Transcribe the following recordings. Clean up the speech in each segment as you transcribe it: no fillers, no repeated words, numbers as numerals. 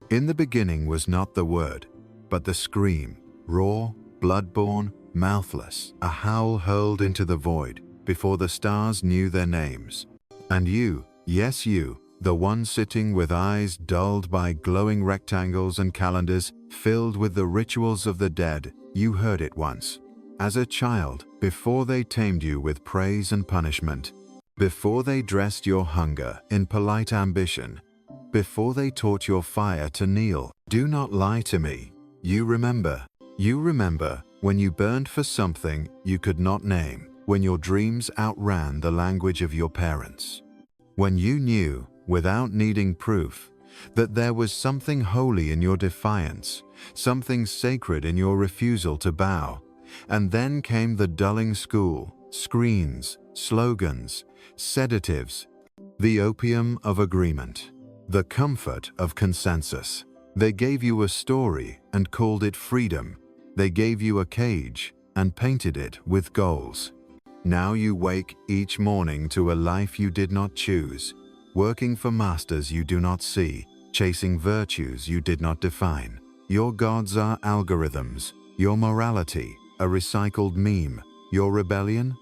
In the beginning was not the word, but the scream, raw, blood-born, mouthless, a howl hurled into the void, before the stars knew their names. And you, yes you, the one sitting with eyes dulled by glowing rectangles and calendars filled with the rituals of the dead, you heard it once. As a child, before they tamed you with praise and punishment, before they dressed your hunger in polite ambition, before they taught your fire to kneel. Do not lie to me. You remember when you burned for something you could not name, when your dreams outran the language of your parents, when you knew, without needing proof, that there was something holy in your defiance, something sacred in your refusal to bow. And then came the dulling school, screens, slogans, sedatives, the opium of agreement, the comfort of consensus. They gave you a story and called it freedom. They gave you a cage and painted it with goals. Now you wake each morning to a life you did not choose, working for masters you do not see, chasing virtues you did not define. Your gods are algorithms, your morality a recycled meme, your rebellion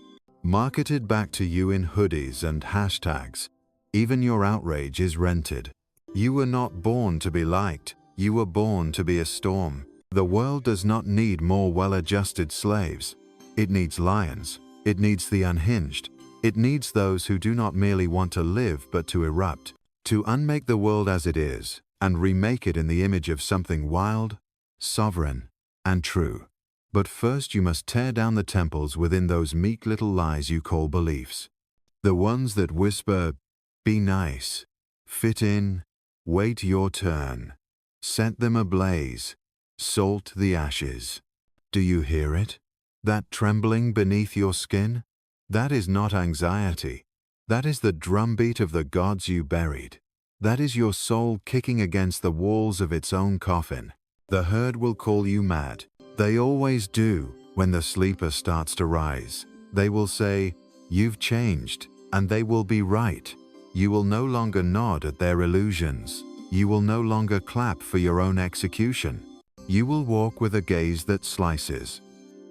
marketed back to you in hoodies and hashtags. Even your outrage is rented. You were not born to be liked, you were born to be a storm. The world does not need more well-adjusted slaves. It needs lions. It needs the unhinged. It needs those who do not merely want to live but to erupt, to unmake the world as it is and remake it in the image of something wild, sovereign, and true. But first you must tear down the temples within those meek little lies you call beliefs. The ones that whisper, be nice, fit in, wait your turn. Set them ablaze, salt the ashes. Do you hear it? That trembling beneath your skin? That is not anxiety. That is the drumbeat of the gods you buried. That is your soul kicking against the walls of its own coffin. The herd will call you mad. They always do when the sleeper starts to rise. They will say, you've changed, and they will be right. You will no longer nod at their illusions. You will no longer clap for your own execution. You will walk with a gaze that slices,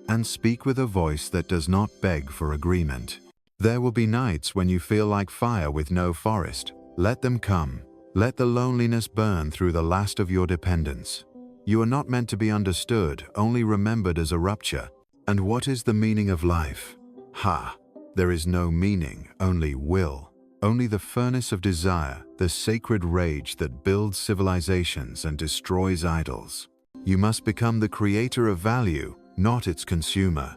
and speak with a voice that does not beg for agreement. There will be nights when you feel like fire with no forest. Let them come. Let the loneliness burn through the last of your dependents. You are not meant to be understood, only remembered as a rupture. And what is the meaning of life? Ha! There is no meaning, only will. Only the furnace of desire, the sacred rage that builds civilizations and destroys idols. You must become the creator of value, not its consumer.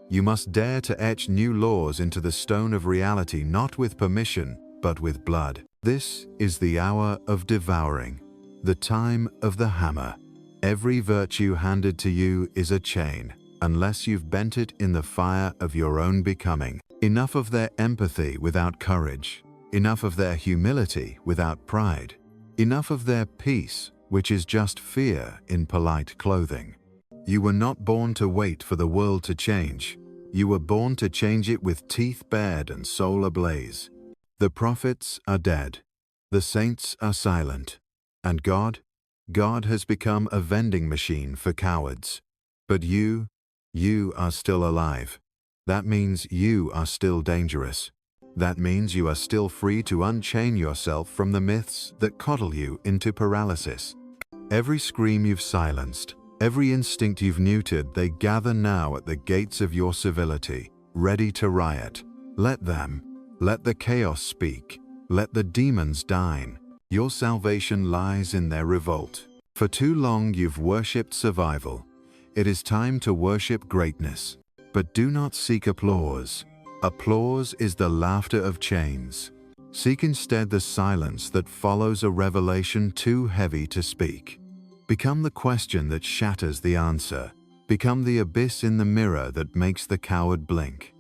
You must dare to etch new laws into the stone of reality, not with permission, but with blood. This is the hour of devouring, the time of the hammer. Every virtue handed to you is a chain, unless you've bent it in the fire of your own becoming. Enough of their empathy without courage. Enough of their humility without pride. Enough of their peace, which is just fear in polite clothing. You were not born to wait for the world to change. You were born to change it with teeth bared and soul ablaze. The prophets are dead. The saints are silent. And God has become a vending machine for cowards. But you are still alive. That means you are still dangerous. That means you are still free to unchain yourself from the myths that coddle you into paralysis. Every scream you've silenced, every instinct you've neutered, they gather now at the gates of your civility, ready to riot. Let the chaos speak. Let the demons dine. Your salvation lies in their revolt. For too long you've worshipped survival. It is time to worship greatness. But do not seek applause. Applause is the laughter of chains. Seek instead the silence that follows a revelation too heavy to speak. Become the question that shatters the answer. Become the abyss in the mirror that makes the coward blink.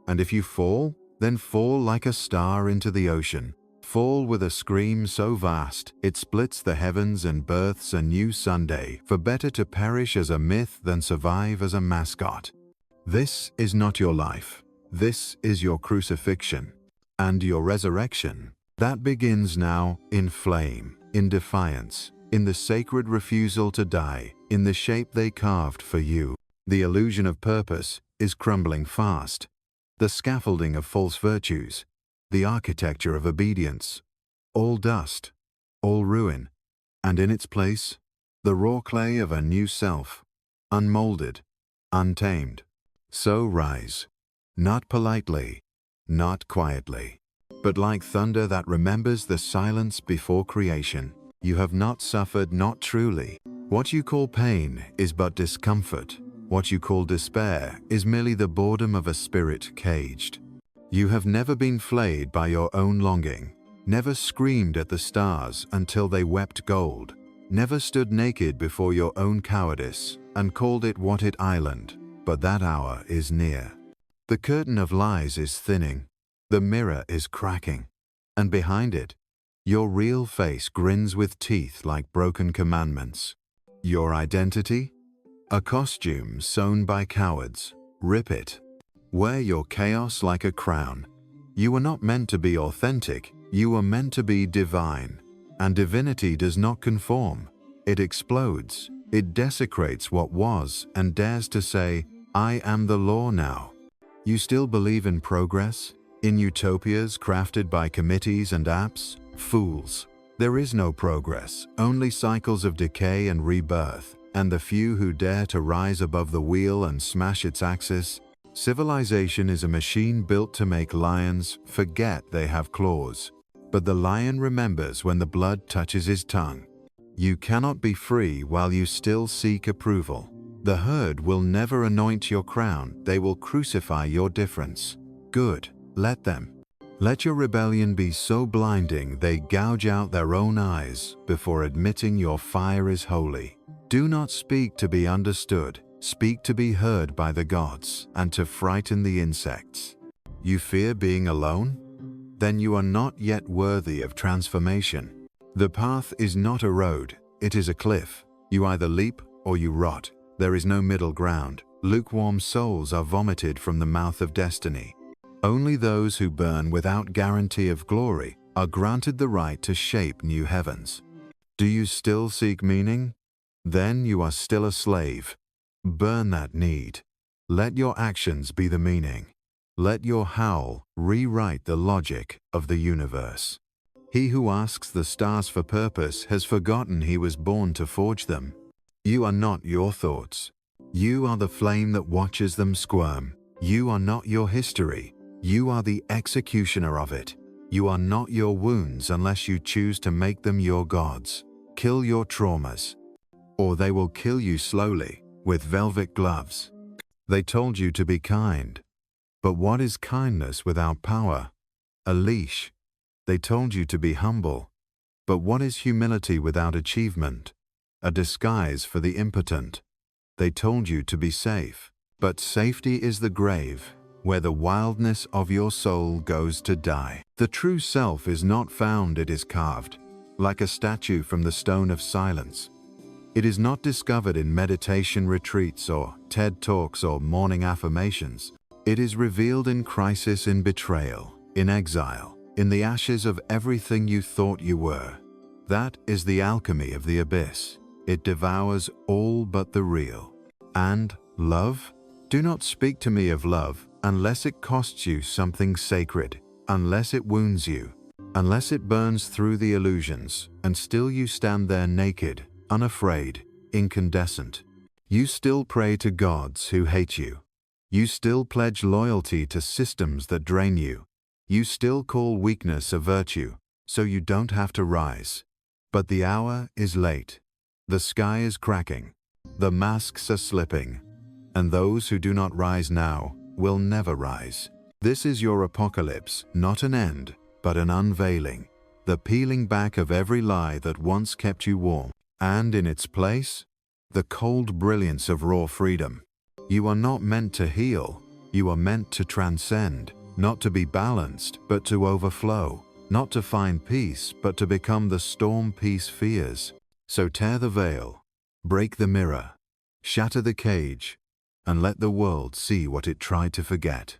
And if you fall, then fall like a star into the ocean. Fall with a scream so vast, it splits the heavens and births a new Sunday, for better to perish as a myth than survive as a mascot. This is not your life. This is your crucifixion. And your resurrection, that begins now in flame, in defiance, in the sacred refusal to die, in the shape they carved for you. The illusion of purpose is crumbling fast. The scaffolding of false virtues, the architecture of obedience, all dust, all ruin, and in its place, the raw clay of a new self, unmolded, untamed. So rise, not politely, not quietly, but like thunder that remembers the silence before creation. You have not suffered, not truly. What you call pain is but discomfort. What you call despair is merely the boredom of a spirit caged. You have never been flayed by your own longing, never screamed at the stars until they wept gold, never stood naked before your own cowardice and called it what it island, but that hour is near. The curtain of lies is thinning, the mirror is cracking, and behind it, your real face grins with teeth like broken commandments. Your identity? A costume sewn by cowards. Rip it. Wear your chaos like a crown. You were not meant to be authentic, you were meant to be divine. And divinity does not conform. It explodes. It desecrates what was and dares to say, I am the law now. You still believe in progress? In utopias crafted by committees and apps? Fools. There is no progress, only cycles of decay and rebirth, and the few who dare to rise above the wheel and smash its axis. Civilization is a machine built to make lions forget they have claws. But the lion remembers when the blood touches his tongue. You cannot be free while you still seek approval. The herd will never anoint your crown, they will crucify your difference. Good, let them. Let your rebellion be so blinding they gouge out their own eyes before admitting your fire is holy. Do not speak to be understood, speak to be heard by the gods and to frighten the insects. You fear being alone? Then you are not yet worthy of transformation. The path is not a road, it is a cliff. You either leap or you rot. There is no middle ground. Lukewarm souls are vomited from the mouth of destiny. Only those who burn without guarantee of glory are granted the right to shape new heavens. Do you still seek meaning? Then you are still a slave. Burn that need. Let your actions be the meaning. Let your howl rewrite the logic of the universe. He who asks the stars for purpose has forgotten he was born to forge them. You are not your thoughts. You are the flame that watches them squirm. You are not your history. You are the executioner of it. You are not your wounds unless you choose to make them your gods. Kill your traumas, or they will kill you slowly with velvet gloves. They told you to be kind, but what is kindness without power? A leash. They told you to be humble, but what is humility without achievement? A disguise for the impotent. They told you to be safe, but safety is the grave, where the wildness of your soul goes to die. The true self is not found, it is carved, like a statue from the stone of silence. It is not discovered in meditation retreats or TED Talks or morning affirmations. It is revealed in crisis, in betrayal, in exile, in the ashes of everything you thought you were. That is the alchemy of the abyss. It devours all but the real. And love? Do not speak to me of love unless it costs you something sacred, unless it wounds you, unless it burns through the illusions, and still you stand there naked, unafraid, incandescent. You still pray to gods who hate you. You still pledge loyalty to systems that drain you. You still call weakness a virtue, so you don't have to rise. But the hour is late. The sky is cracking. The masks are slipping. And those who do not rise now will never rise. This is your apocalypse, not an end, but an unveiling, the peeling back of every lie that once kept you warm, and in its place, the cold brilliance of raw freedom. You are not meant to heal, you are meant to transcend, not to be balanced, but to overflow, not to find peace, but to become the storm peace fears. So tear the veil, break the mirror, shatter the cage, and let the world see what it tried to forget.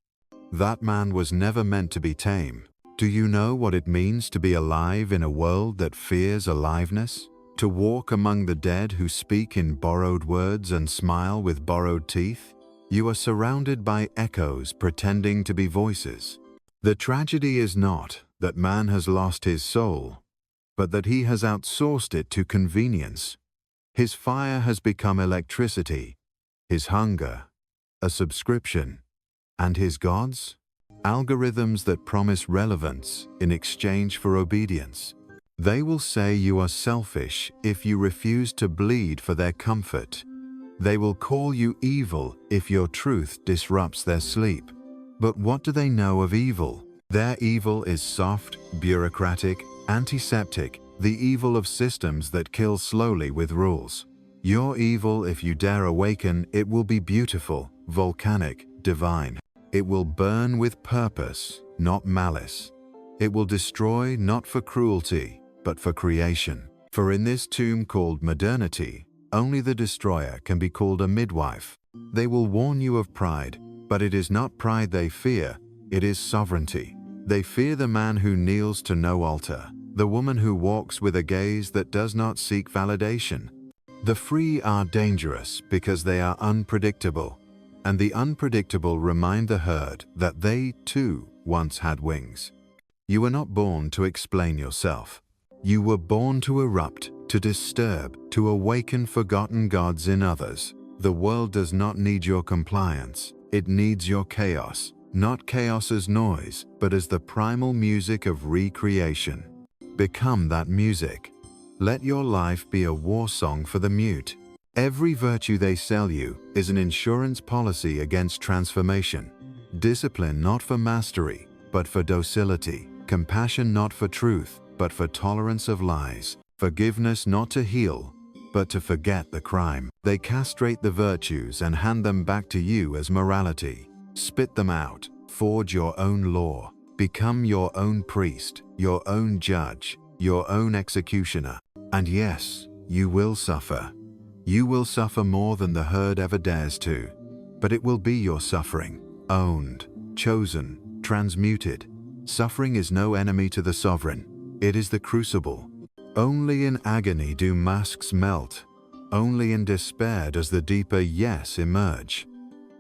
That man was never meant to be tame. Do you know what it means to be alive in a world that fears aliveness? To walk among the dead who speak in borrowed words and smile with borrowed teeth? You are surrounded by echoes pretending to be voices. The tragedy is not that man has lost his soul, but that he has outsourced it to convenience. His fire has become electricity, his hunger, a subscription, and his gods? Algorithms that promise relevance in exchange for obedience. They will say you are selfish if you refuse to bleed for their comfort. They will call you evil if your truth disrupts their sleep. But what do they know of evil? Their evil is soft, bureaucratic, antiseptic, the evil of systems that kill slowly with rules. Your evil, if you dare awaken, it will be beautiful, volcanic, divine. It will burn with purpose, not malice. It will destroy not for cruelty, but for creation. For in this tomb called modernity, only the destroyer can be called a midwife. They will warn you of pride, but it is not pride they fear, it is sovereignty. They fear the man who kneels to no altar, the woman who walks with a gaze that does not seek validation. The free are dangerous because they are unpredictable, and the unpredictable remind the herd that they, too, once had wings. You were not born to explain yourself. You were born to erupt, to disturb, to awaken forgotten gods in others. The world does not need your compliance. It needs your chaos, not chaos as noise, but as the primal music of recreation. Become that music. Let your life be a war song for the mute. Every virtue they sell you is an insurance policy against transformation. Discipline not for mastery, but for docility. Compassion not for truth, but for tolerance of lies. Forgiveness not to heal, but to forget the crime. They castrate the virtues and hand them back to you as morality. Spit them out. Forge your own law. Become your own priest, your own judge, your own executioner. And yes, you will suffer. You will suffer more than the herd ever dares to. But it will be your suffering, owned, chosen, transmuted. Suffering is no enemy to the sovereign. It is the crucible. Only in agony do masks melt. Only in despair does the deeper yes emerge.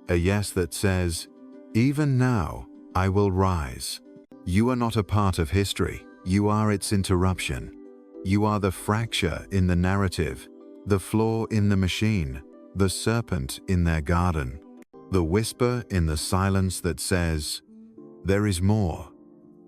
A yes that says, even now, I will rise. You are not a part of history. You are its interruption. You are the fracture in the narrative, the flaw in the machine, the serpent in their garden, the whisper in the silence that says, there is more.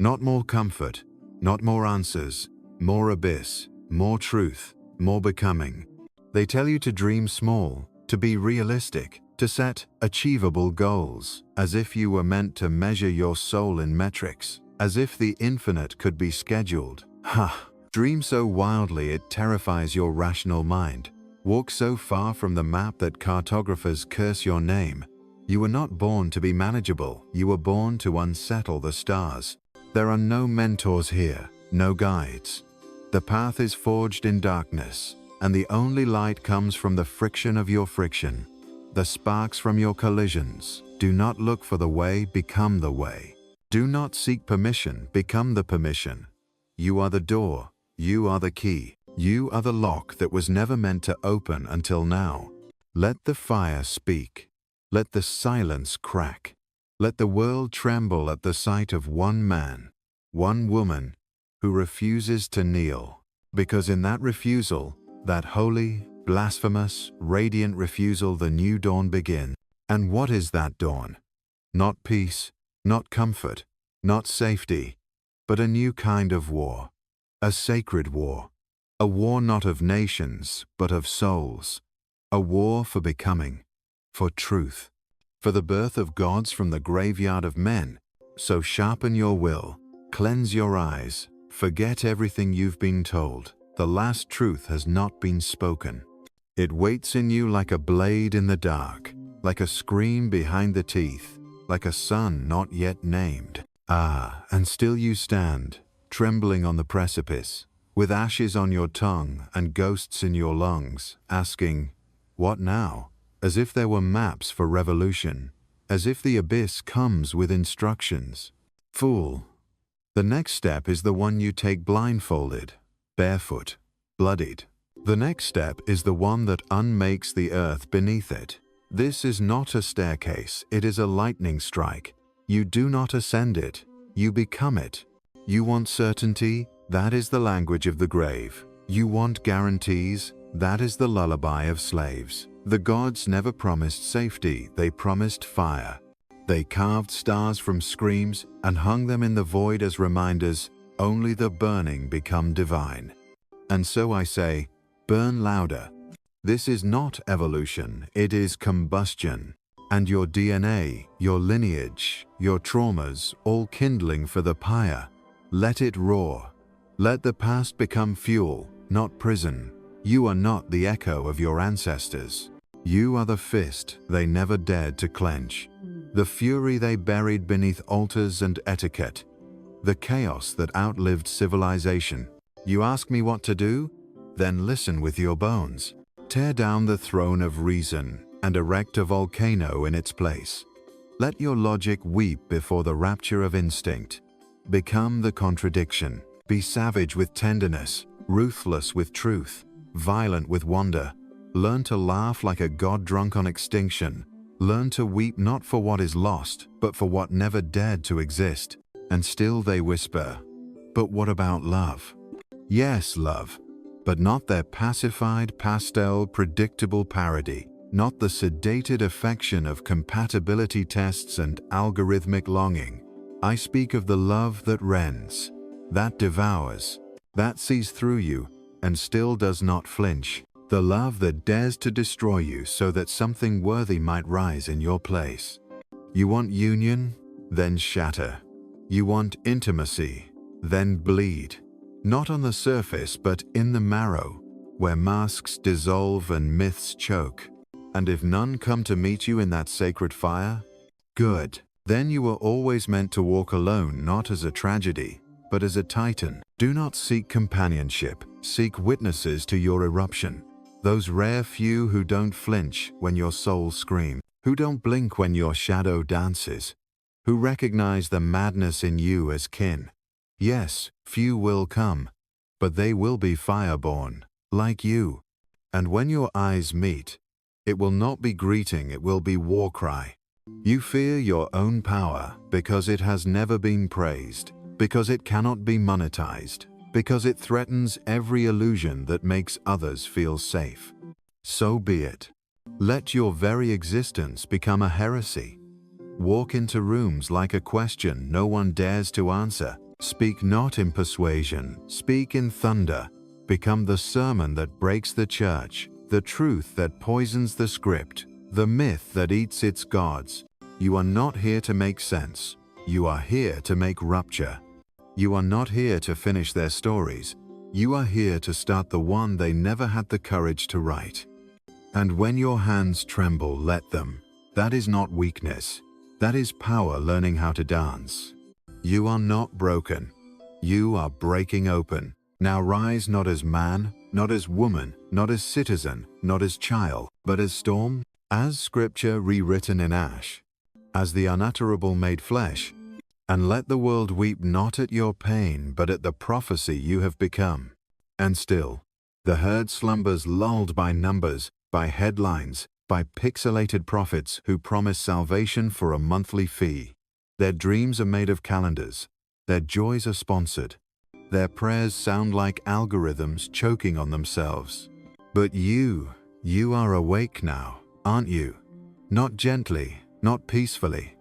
Not more comfort, not more answers, more abyss, more truth, more becoming. They tell you to dream small, to be realistic, to set achievable goals, as if you were meant to measure your soul in metrics, as if the infinite could be scheduled. Ha! Dream so wildly it terrifies your rational mind. Walk so far from the map that cartographers curse your name. You were not born to be manageable, you were born to unsettle the stars. There are no mentors here, no guides. The path is forged in darkness, and the only light comes from the friction of your friction, the sparks from your collisions. Do not look for the way, become the way. Do not seek permission, become the permission. You are the door, you are the key, you are the lock that was never meant to open until now. Let the fire speak. Let the silence crack. Let the world tremble at the sight of one man, one woman, who refuses to kneel. Because in that refusal, that holy, blasphemous, radiant refusal, the new dawn begins. And what is that dawn? Not peace, not comfort, not safety, but a new kind of war. A sacred war. A war not of nations, but of souls. A war for becoming, for truth, for the birth of gods from the graveyard of men. So sharpen your will, cleanse your eyes, forget everything you've been told. The last truth has not been spoken. It waits in you like a blade in the dark, like a scream behind the teeth, like a son not yet named. Ah, and still you stand, trembling on the precipice, with ashes on your tongue and ghosts in your lungs, asking, what now? As if there were maps for revolution, as if the abyss comes with instructions. Fool, the next step is the one you take blindfolded, barefoot, bloodied, The next step is the one that unmakes the earth beneath it. This is not a staircase, it is a lightning strike. You do not ascend it, you become it. You want certainty? That is the language of the grave. You want guarantees? That is the lullaby of slaves. The gods never promised safety, they promised fire. They carved stars from screams and hung them in the void as reminders, only the burning become divine. And so I say, burn louder. This is not evolution, it is combustion. And your DNA, your lineage, your traumas, all kindling for the pyre. Let it roar. Let the past become fuel, not prison. You are not the echo of your ancestors. You are the fist they never dared to clench, the fury they buried beneath altars and etiquette, the chaos that outlived civilization. You ask me what to do? Then listen with your bones. Tear down the throne of reason and erect a volcano in its place. Let your logic weep before the rapture of instinct. Become the contradiction. Be savage with tenderness, ruthless with truth, violent with wonder. Learn to laugh like a god drunk on extinction. Learn to weep not for what is lost, but for what never dared to exist. And still they whisper, but what about love? Yes, love, but not their pacified, pastel, predictable parody. Not the sedated affection of compatibility tests and algorithmic longing. I speak of the love that rends, that devours, that sees through you and still does not flinch. The love that dares to destroy you so that something worthy might rise in your place. You want union? Then shatter. You want intimacy? Then bleed. Not on the surface, but in the marrow, where masks dissolve and myths choke. And if none come to meet you in that sacred fire, good. Then you were always meant to walk alone, not as a tragedy, but as a titan. Do not seek companionship, seek witnesses to your eruption. Those rare few who don't flinch when your soul screams, who don't blink when your shadow dances, who recognize the madness in you as kin. Yes, few will come, but they will be fireborn, like you. And when your eyes meet, it will not be greeting, it will be war cry. You fear your own power because it has never been praised, because it cannot be monetized, because it threatens every illusion that makes others feel safe. So be it. Let your very existence become a heresy. Walk into rooms like a question no one dares to answer. Speak not in persuasion, speak in thunder. Become the sermon that breaks the church, the truth that poisons the script, the myth that eats its gods. You are not here to make sense. You are here to make rupture. You are not here to finish their stories. You are here to start the one they never had the courage to write. And when your hands tremble, let them. That is not weakness. That is power learning how to dance. You are not broken. You are breaking open. Now rise not as man, not as woman, not as citizen, not as child, but as storm, as scripture rewritten in ash, as the unutterable made flesh. And let the world weep not at your pain, but at the prophecy you have become. And still, the herd slumbers lulled by numbers, by headlines, by pixelated prophets who promise salvation for a monthly fee. Their dreams are made of calendars. Their joys are sponsored. Their prayers sound like algorithms choking on themselves. But you are awake now, aren't you? Not gently, not peacefully,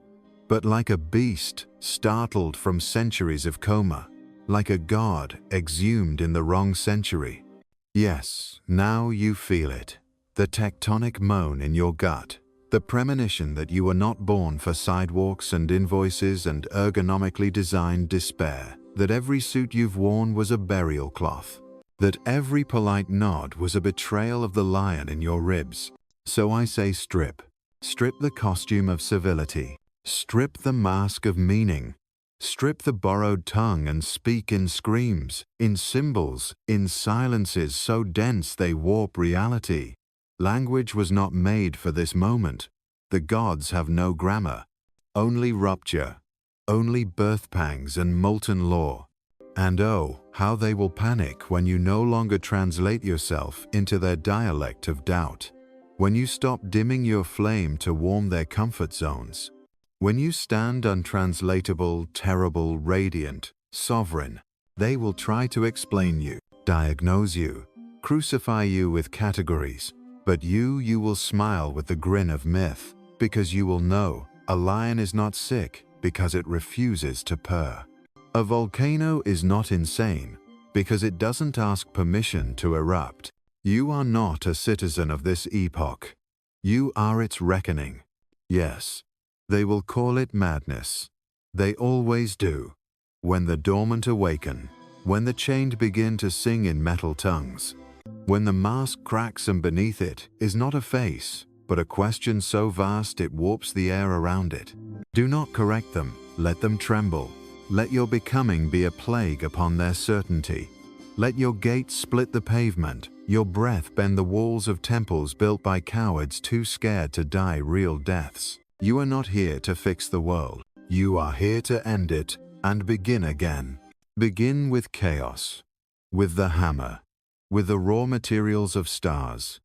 but like a beast startled from centuries of coma, like a god exhumed in the wrong century. Yes, now you feel it, the tectonic moan in your gut, the premonition that you were not born for sidewalks and invoices and ergonomically designed despair, that every suit you've worn was a burial cloth, that every polite nod was a betrayal of the lion in your ribs. So I say strip. Strip the costume of civility. Strip the mask of meaning. Strip the borrowed tongue and speak in screams, in symbols, in silences so dense they warp reality. Language was not made for this moment. The gods have no grammar. Only rupture. Only birth pangs and molten law. And oh, how they will panic when you no longer translate yourself into their dialect of doubt. When you stop dimming your flame to warm their comfort zones. When you stand untranslatable, terrible, radiant, sovereign, they will try to explain you, diagnose you, crucify you with categories. But you will smile with the grin of myth, because you will know a lion is not sick because it refuses to purr. A volcano is not insane because it doesn't ask permission to erupt. You are not a citizen of this epoch. You are its reckoning. Yes, they will call it madness. They always do. When the dormant awaken, when the chained begin to sing in metal tongues, when the mask cracks and beneath it is not a face, but a question so vast it warps the air around it. Do not correct them, let them tremble. Let your becoming be a plague upon their certainty. Let your gait split the pavement, your breath bend the walls of temples built by cowards too scared to die real deaths. You are not here to fix the world. You are here to end it and begin again. Begin with chaos, with the hammer, with the raw materials of stars.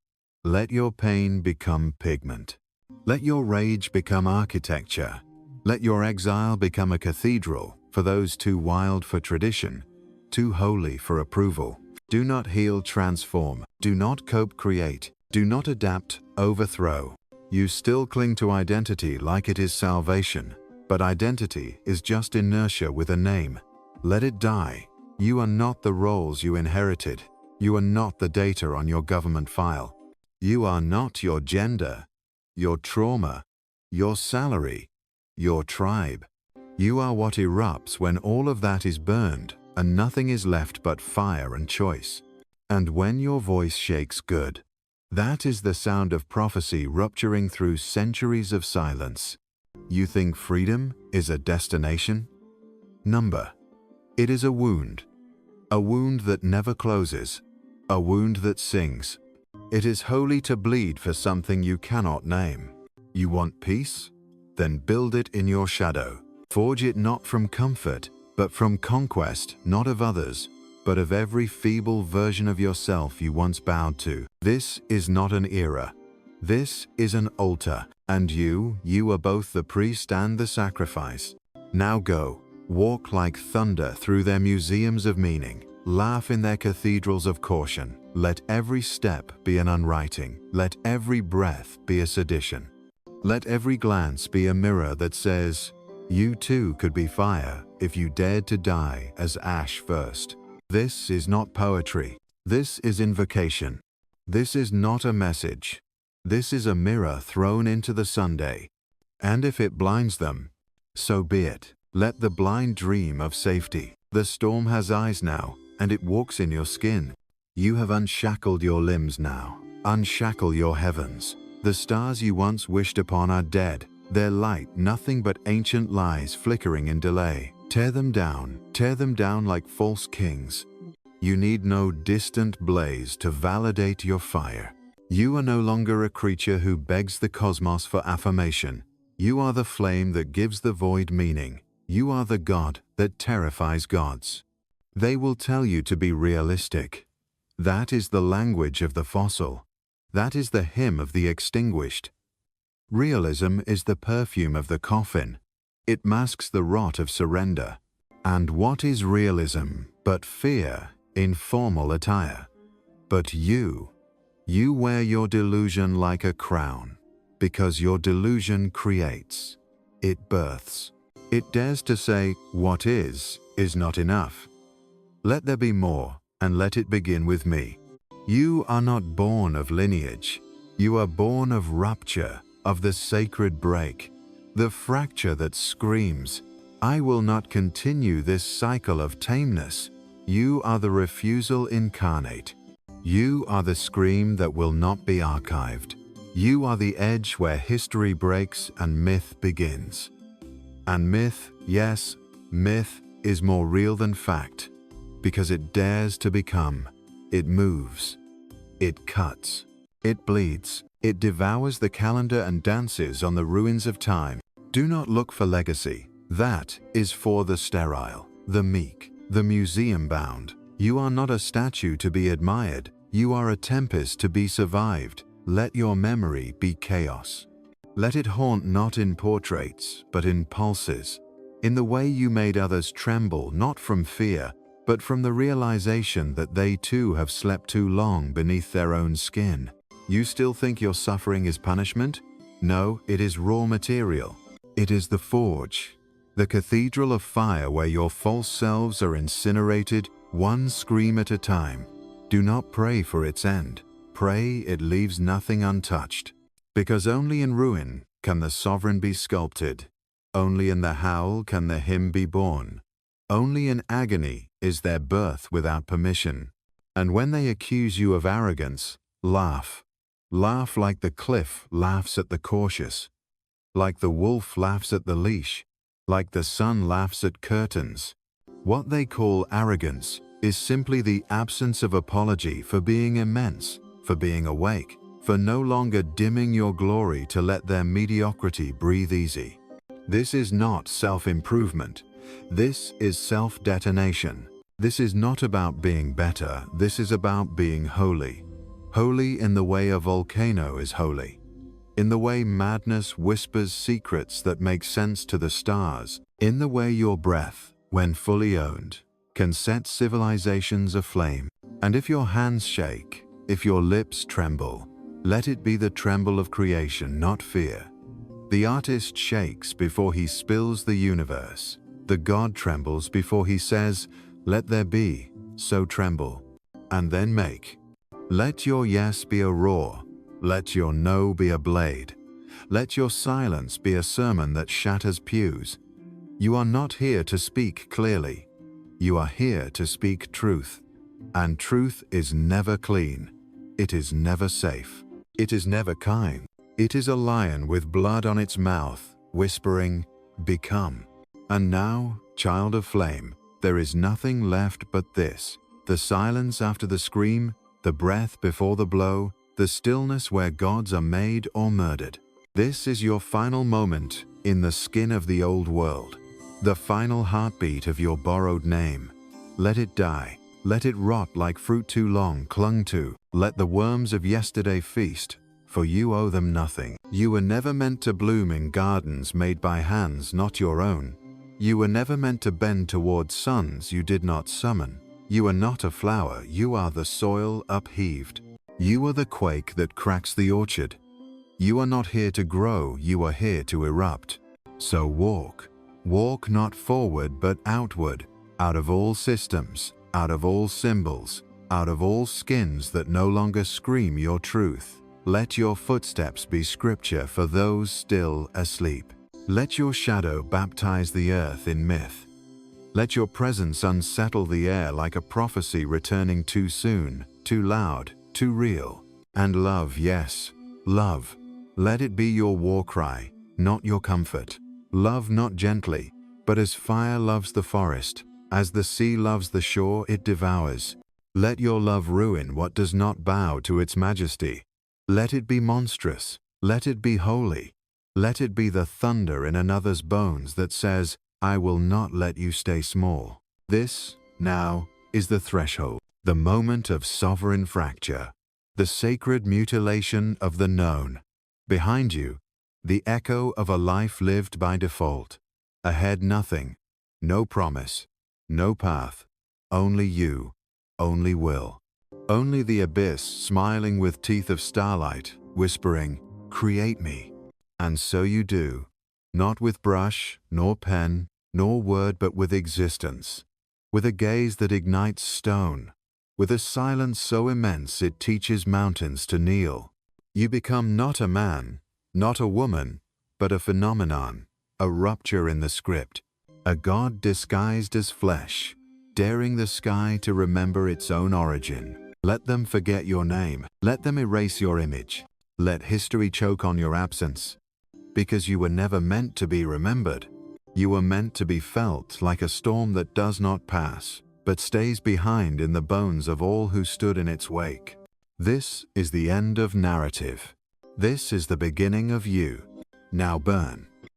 Let your pain become pigment. Let your rage become architecture. Let your exile become a cathedral for those too wild for tradition, too holy for approval. Do not heal, transform. Do not cope, create. Do not adapt, overthrow. You still cling to identity like it is salvation, but identity is just inertia with a name. Let it die. You are not the roles you inherited. You are not the data on your government file. You are not your gender, your trauma, your salary, your tribe. You are what erupts when all of that is burned and nothing is left but fire and choice. And when your voice shakes good, that is the sound of prophecy rupturing through centuries of silence. You think freedom is a destination? Number. It is a wound that never closes, a wound that sings. It is holy to bleed for something you cannot name. You want peace? Then build it in your shadow. Forge it not from comfort, but from conquest, not of others, but of every feeble version of yourself you once bowed to. This is not an era. This is an altar, and you are both the priest and the sacrifice. Now go, walk like thunder through their museums of meaning, laugh in their cathedrals of caution. Let every step be an unwriting, let every breath be a sedition. Let every glance be a mirror that says, you too could be fire if you dared to die as ash first. This is not poetry. This is invocation. This is not a message. This is a mirror thrown into the Sunday. And if it blinds them, so be it. Let the blind dream of safety. The storm has eyes now, and it walks in your skin. You have unshackled your limbs now. Unshackle your heavens. The stars you once wished upon are dead. Their light nothing but ancient lies flickering in delay. Tear them down like false kings. You need no distant blaze to validate your fire. You are no longer a creature who begs the cosmos for affirmation. You are the flame that gives the void meaning. You are the God that terrifies gods. They will tell you to be realistic. That is the language of the fossil. That is the hymn of the extinguished. Realism is the perfume of the coffin. It masks the rot of surrender. And what is realism but fear in formal attire? But you wear your delusion like a crown, because your delusion creates. It births. It dares to say what is not enough. Let there be more, and let it begin with me. You are not born of lineage. You are born of rupture, of the sacred break, the fracture that screams, I will not continue this cycle of tameness. You are the refusal incarnate. You are the scream that will not be archived. You are the edge where history breaks and myth begins. And myth, yes, myth is more real than fact, because it dares to become. It moves. It cuts. It bleeds. It devours the calendar and dances on the ruins of time. Do not look for legacy. That is for the sterile, the meek, the museum-bound. You are not a statue to be admired. You are a tempest to be survived. Let your memory be chaos. Let it haunt not in portraits, but in pulses, in the way you made others tremble, not from fear, but from the realization that they too have slept too long beneath their own skin. You still think your suffering is punishment? No, it is raw material. It is the forge, the cathedral of fire where your false selves are incinerated, one scream at a time. Do not pray for its end. Pray it leaves nothing untouched. Because only in ruin can the sovereign be sculpted. Only in the howl can the hymn be born. Only in agony is there birth without permission. And when they accuse you of arrogance, laugh. Laugh like the cliff laughs at the cautious, like the wolf laughs at the leash, like the sun laughs at curtains. What they call arrogance is simply the absence of apology for being immense, for being awake, for no longer dimming your glory to let their mediocrity breathe easy. This is not self-improvement. This is self-detonation. This is not about being better. This is about being holy. Holy in the way a volcano is holy. In the way madness whispers secrets that make sense to the stars. In the way your breath, when fully owned, can set civilizations aflame. And if your hands shake, if your lips tremble, let it be the tremble of creation, not fear. The artist shakes before he spills the universe. The god trembles before he says, "Let there be," so tremble, and then make. Let your yes be a roar. Let your no be a blade. Let your silence be a sermon that shatters pews. You are not here to speak clearly. You are here to speak truth. And truth is never clean. It is never safe. It is never kind. It is a lion with blood on its mouth, whispering, "Become." And now, child of flame, there is nothing left but this. The silence after the scream, the breath before the blow, the stillness where gods are made or murdered. This is your final moment in the skin of the old world. The final heartbeat of your borrowed name. Let it die. Let it rot like fruit too long clung to. Let the worms of yesterday feast, for you owe them nothing. You were never meant to bloom in gardens made by hands not your own. You were never meant to bend towards suns you did not summon. You are not a flower, you are the soil upheaved. You are the quake that cracks the orchard. You are not here to grow, you are here to erupt. So walk. Walk not forward but outward, out of all systems, out of all symbols, out of all skins that no longer scream your truth. Let your footsteps be scripture for those still asleep. Let your shadow baptize the earth in myth. Let your presence unsettle the air like a prophecy returning too soon, too loud, too real. And love, yes, love. Let it be your war cry, not your comfort. Love not gently, but as fire loves the forest, as the sea loves the shore it devours. Let your love ruin what does not bow to its majesty. Let it be monstrous. Let it be holy. Let it be the thunder in another's bones that says, "I will not let you stay small." This, now, is the threshold, the moment of sovereign fracture, the sacred mutilation of the known. Behind you, the echo of a life lived by default. Ahead, nothing, no promise, no path, only you, only will. Only the abyss smiling with teeth of starlight, whispering, "Create me." And so you do, not with brush, nor pen, nor word, but with existence, with a gaze that ignites stone, with a silence so immense it teaches mountains to kneel. You become not a man, not a woman, but a phenomenon, a rupture in the script, a god disguised as flesh, daring the sky to remember its own origin. Let them forget your name. Let them erase your image. Let history choke on your absence. Because you were never meant to be remembered. You were meant to be felt like a storm that does not pass, but stays behind in the bones of all who stood in its wake. This is the end of narrative. This is the beginning of you. Now burn.